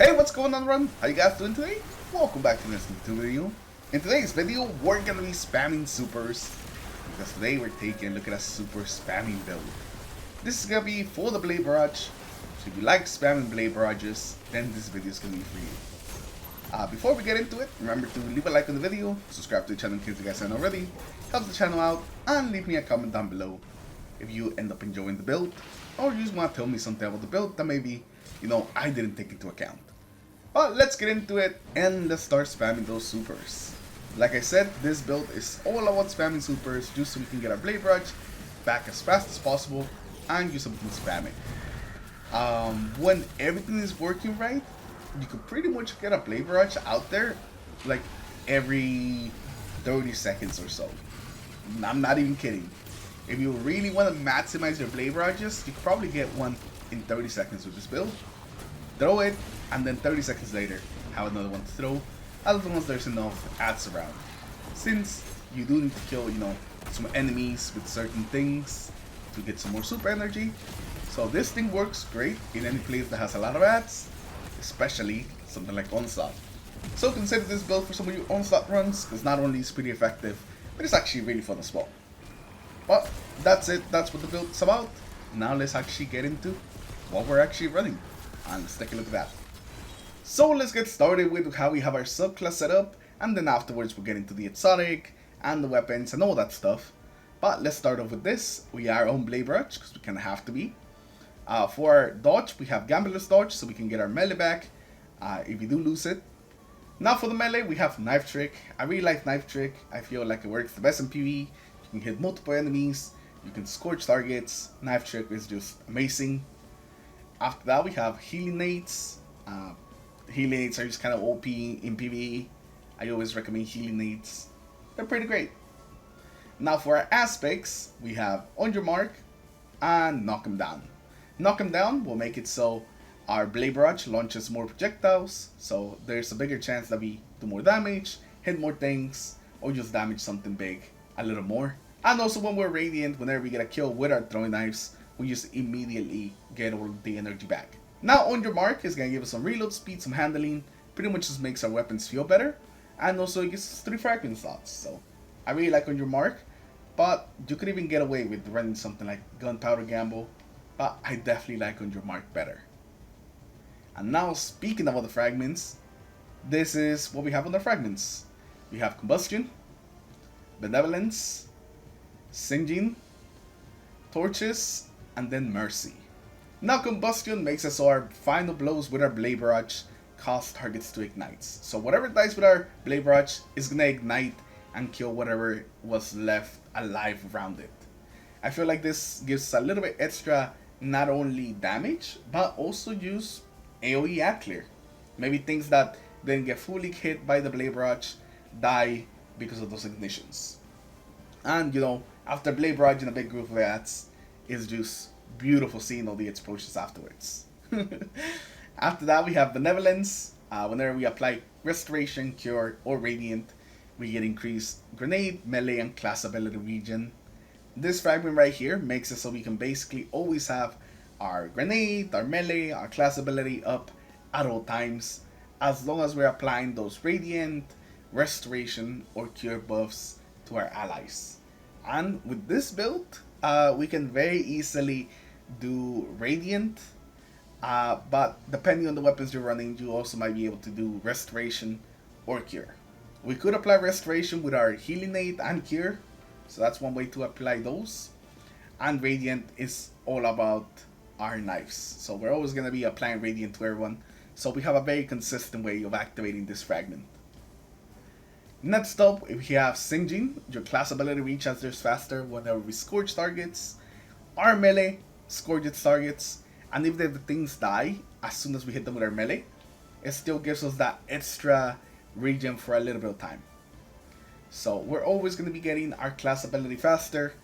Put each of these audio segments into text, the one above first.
Hey, what's going on, everyone? How you guys doing today? Welcome back to this new video. In today's video, we're gonna be spamming supers because today we're taking a look at a super spamming build. This is gonna be for the Blade Barrage, so if you like spamming Blade Barrages, then this video is gonna be for you. Before we get into it, remember to leave a like on the video, subscribe to the channel in case you guys haven't already, help the channel out, and leave me a comment down below if you end up enjoying the build, or you just want to tell me something about the build that maybe, I didn't take into account. But let's get into it and let's start spamming those supers. Like I said, this build is all about spamming supers just so we can get our Blade Barrage back as fast as possible and use something to spam it. When everything is working right, you could pretty much get a Blade Barrage out there like every 30 seconds or so. I'm not even kidding. If you really want to maximize your Blade Barrages, you could probably get one in 30 seconds with this build. Throw it, and then 30 seconds later, have another one to throw, as long as there's enough ads around. Since you do need to kill, some enemies with certain things to get some more super energy. So this thing works great in any place that has a lot of ads, especially something like Onslaught. So consider this build for some of your Onslaught runs, because not only is it pretty effective, but it's actually really fun as well. But that's it, that's what the build is about. Now let's actually get into what we're actually running. And let's take a look at that. So let's get started with how we have our subclass set up, and then afterwards we'll get into the exotic and the weapons and all that stuff. But let's start off with this. We are on Blade Barrage because we kind of have to be. For our dodge, we have Gambler's Dodge, so we can get our melee back if we do lose it. Now for the melee, we have Knife Trick. I really like Knife Trick. I feel like it works the best in PvE. You can hit multiple enemies, you can scorch targets. Knife Trick is just amazing. After that, we have Healing Nades. Healing Nades are just kind of OP in PvE. I always recommend Healing Nades. They're pretty great. Now for our aspects, we have On Your Mark and Knock 'em Down. Knock 'em Down will make it so our Blade Barrage launches more projectiles, so there's a bigger chance that we do more damage, hit more things, or just damage something big a little more. And also when we're Radiant, whenever we get a kill with our throwing knives, we just immediately get all the energy back. Now On Your Mark is going to give us some reload speed, some handling, pretty much just makes our weapons feel better, and also it gives us 3 fragment slots. So I really like On Your Mark, but you could even get away with running something like Gunpowder Gamble, but I definitely like On Your Mark better. And now speaking about the fragments, this is what we have on the fragments. We have Combustion, Benevolence, Singeing, Torches, and then Mercy. Now Combustion makes it so our final blows with our Blade Barrage cause targets to ignite. So whatever dies with our Blade Barrage is gonna ignite and kill whatever was left alive around it. I feel like this gives a little bit extra, not only damage, but also use AoE ad clear. Maybe things that didn't get fully hit by the Blade Barrage die because of those ignitions. And after Blade Barrage in a big group of ads, is just beautiful seeing all the explosions afterwards. After that, we have Benevolence. Whenever we apply Restoration, Cure, or Radiant, we get increased Grenade, Melee, and Class Ability Regen. This fragment right here makes it so we can basically always have our Grenade, our Melee, our Class Ability up at all times, as long as we're applying those Radiant, Restoration, or Cure buffs to our allies. And with this build, we can very easily do Radiant, but depending on the weapons you're running, you also might be able to do Restoration or Cure. We could apply Restoration with our Healing Aid and Cure, so that's one way to apply those. And Radiant is all about our knives, so we're always going to be applying Radiant to everyone, so we have a very consistent way of activating this fragment. Next up, we have Singeing. Your class ability recharges faster whenever we scorch targets. Our melee scorches targets, and if the things die as soon as we hit them with our melee, it still gives us that extra regen for a little bit of time. So we're always going to be getting our class ability faster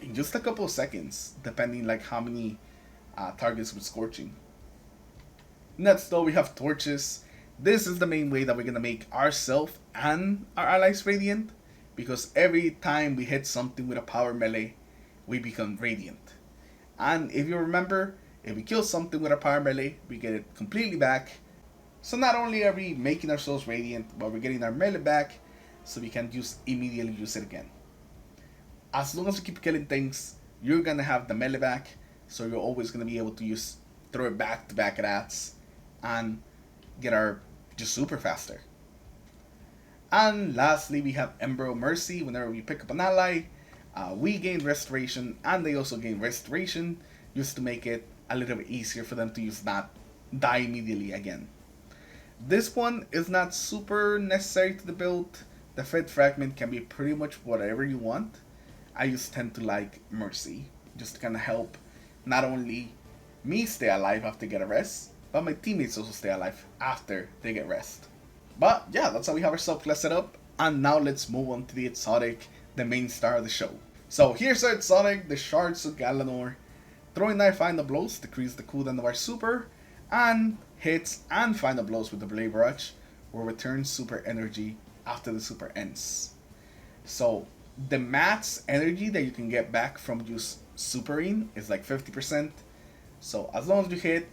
in just a couple of seconds, depending like how many targets we're scorching. Next though, we have Torches. This is the main way that we're going to make ourselves and our allies Radiant, because every time we hit something with a power melee, we become Radiant. And if you remember, if we kill something with a power melee, we get it completely back, So not only are we making ourselves radiant, but we're getting our melee back, so we can immediately use it again. As long as you keep killing things, you're gonna have the melee back, so you're always gonna be able to throw it back to back at ats, and get our just super faster. And lastly, we have Ember Mercy. Whenever we pick up an ally, we gain restoration, and they also gain restoration, just to make it a little bit easier for them to use that die immediately again. This one is not super necessary to the build. The Fed Fragment can be pretty much whatever you want. I just tend to like Mercy, just to kind of help not only me stay alive after I get a rest, but my teammates also stay alive after they get rest. But yeah, that's how we have our subclass set up, and now let's move on to the exotic, the main star of the show. So here's our exotic, the Shards of Galanor. Throwing knife final blows decrease the cooldown of our super, and hits and final blows with the Blade Rush will return super energy after the super ends. So the max energy that you can get back from just supering is like 50%. So as long as you hit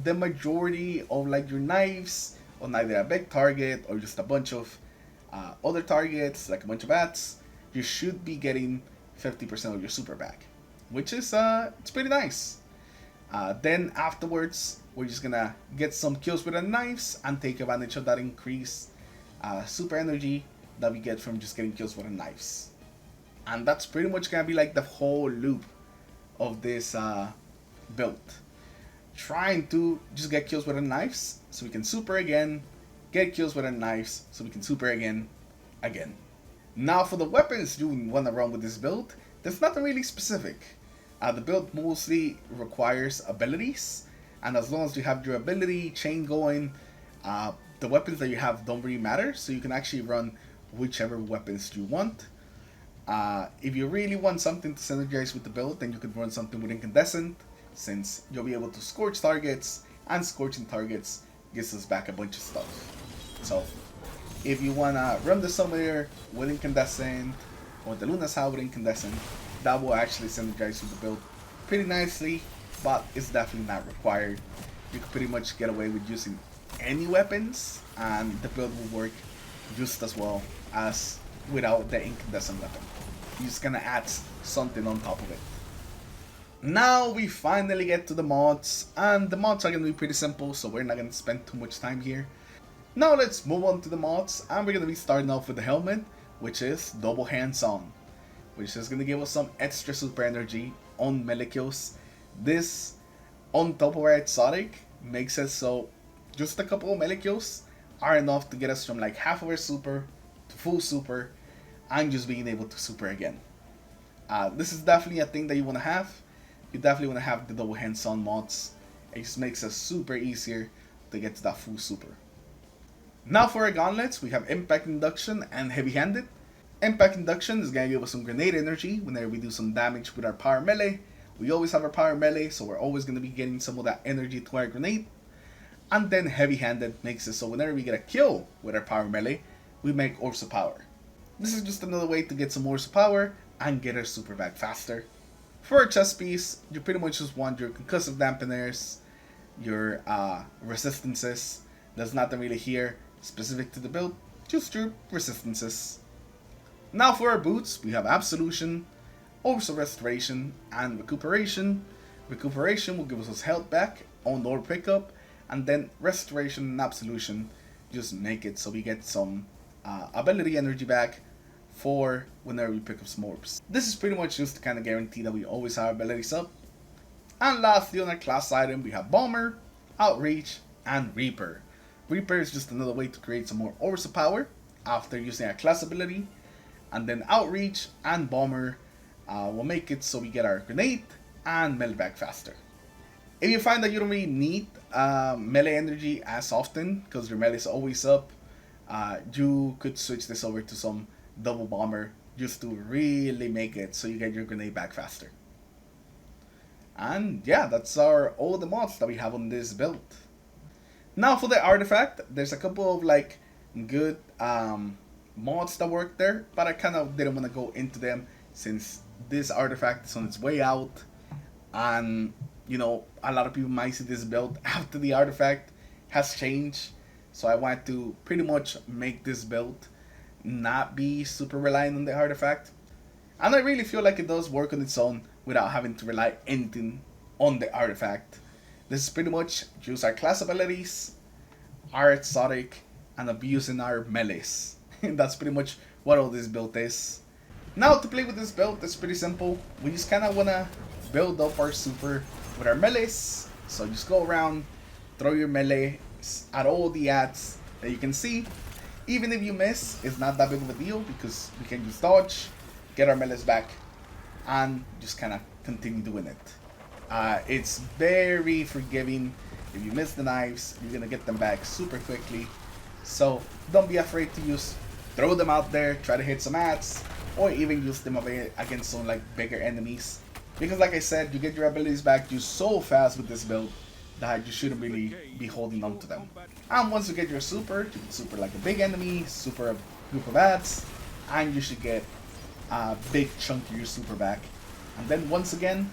the majority of like your knives on either a big target or just a bunch of other targets, like a bunch of bats, you should be getting 50% of your super back, which is it's pretty nice. Then afterwards, we're just gonna get some kills with our knives and take advantage of that increased super energy that we get from just getting kills with our knives. And that's pretty much gonna be like the whole loop of this build. Trying to just get kills with our knives so we can super again, get kills with our knives so we can super again. Now for the weapons you want to run with this build, there's nothing really specific. The build mostly requires abilities, and as long as you have your ability chain going, the weapons that you have don't really matter, so you can actually run whichever weapons you want. If you really want something to synergize with the build, then you could run something with Incandescent, since you'll be able to scorch targets, and scorching targets gives us back a bunch of stuff. So if you wanna run this somewhere with Incandescent, or the Luna's Howl with Incandescent, that will actually synergize with the build pretty nicely, but it's definitely not required. You can pretty much get away with using any weapons, and the build will work just as well as without the Incandescent weapon. You're just gonna add something on top of it. Now we finally get to the mods, and the mods are gonna be pretty simple, so we're not gonna spend too much time here. Now let's move on to the mods, and we're gonna be starting off with the helmet, which is double hands-on, which is gonna give us some extra super energy on melee kills. This, on top of our exotic, makes it so just a couple of melee kills are enough to get us from like half of our super to full super, and just being able to super again. This is definitely a thing that you wanna have. You definitely want to have the double hands-on mods. It just makes it super easier to get to that full super. Now for our gauntlets, we have Impact Induction and Heavy Handed. Impact Induction is going to give us some grenade energy whenever we do some damage with our power melee. We always have our power melee, so we're always going to be getting some of that energy to our grenade. And then Heavy Handed makes it so whenever we get a kill with our power melee, we make Orbs of Power. This is just another way to get some Orbs of Power and get our super back faster. For a chest piece, you pretty much just want your concussive dampeners, your resistances. There's nothing really here specific to the build, just your resistances. Now for our boots, we have Absolution, Orbs of Restoration, and Recuperation. Recuperation will give us health back on our pickup, and then Restoration and Absolution just make it so we get some ability energy back for whenever we pick up some orbs. This is pretty much just to kind of guarantee that we always have abilities up. And lastly on our class item, we have Bomber, Outreach, and Reaper. Reaper is just another way to create some more orbs of power after using our class ability. And then Outreach and Bomber will make it so we get our grenade and melee back faster. If you find that you don't really need melee energy as often, because your melee is always up, you could switch this over to some double bomber just to really make it so you get your grenade back faster. And yeah, that's all the mods that we have on this build. Now for the artifact, there's a couple of like good mods that work there, but I kind of didn't want to go into them since this artifact is on its way out, and you know, a lot of people might see this build after the artifact has changed. So I want to pretty much make this build not be super reliant on the artifact. And I really feel like it does work on its own without having to rely anything on the artifact. This is pretty much use our class abilities, our exotic, and abusing our melees. That's pretty much what all this build is. Now to play with this build, it's pretty simple. We just kind of want to build up our super with our melees. So just go around, throw your melee at all the ads that you can see. Even if you miss, it's not that big of a deal because we can just dodge, get our melees back, and just kind of continue doing it. It's very forgiving. If you miss the knives, you're gonna get them back super quickly. So don't be afraid to use, throw them out there, try to hit some ads, or even use them against some like bigger enemies. Because like I said, you get your abilities back just so fast with this build that you shouldn't really be holding on to them. And once you get your super, you can super like a big enemy, super a group of ads, and you should get a big chunk of your super back. And then once again,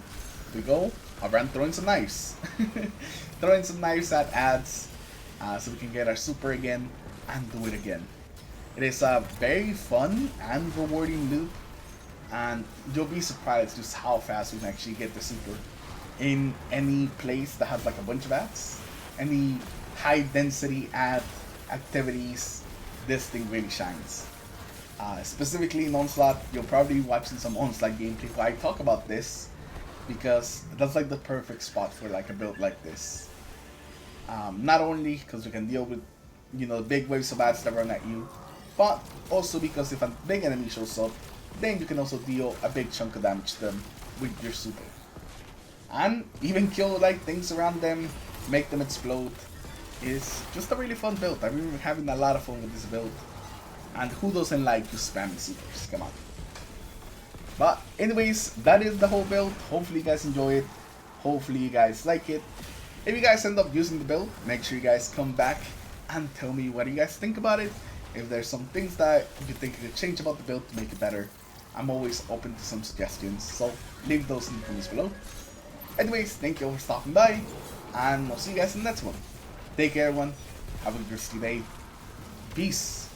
we go around throwing some knives. Throwing some knives at ads so we can get our super again and do it again. It is a very fun and rewarding loop, and you'll be surprised just how fast we can actually get the super in any place that has like a bunch of ads. Any high density ad activities, this thing really shines. Specifically in Onslaught, you'll probably be watching some Onslaught gameplay where I talk about this, because that's like the perfect spot for like a build like this. Not only because you can deal with, you know, the big waves of ads that run at you, but also because if a big enemy shows up, then you can also deal a big chunk of damage to them with your super. And even kill like things around them, make them explode. It's just a really fun build. I've been having a lot of fun with this build. And who doesn't like to spam supers? Come on. But anyways, that is the whole build. Hopefully you guys enjoy it. Hopefully you guys like it. If you guys end up using the build, make sure you guys come back and tell me what you guys think about it. If there's some things that you think you could change about the build to make it better, I'm always open to some suggestions. So leave those in the comments below. Anyways, thank you all for stopping by, and I'll see you guys in the next one. Take care everyone. Have a good rest of your day. Peace.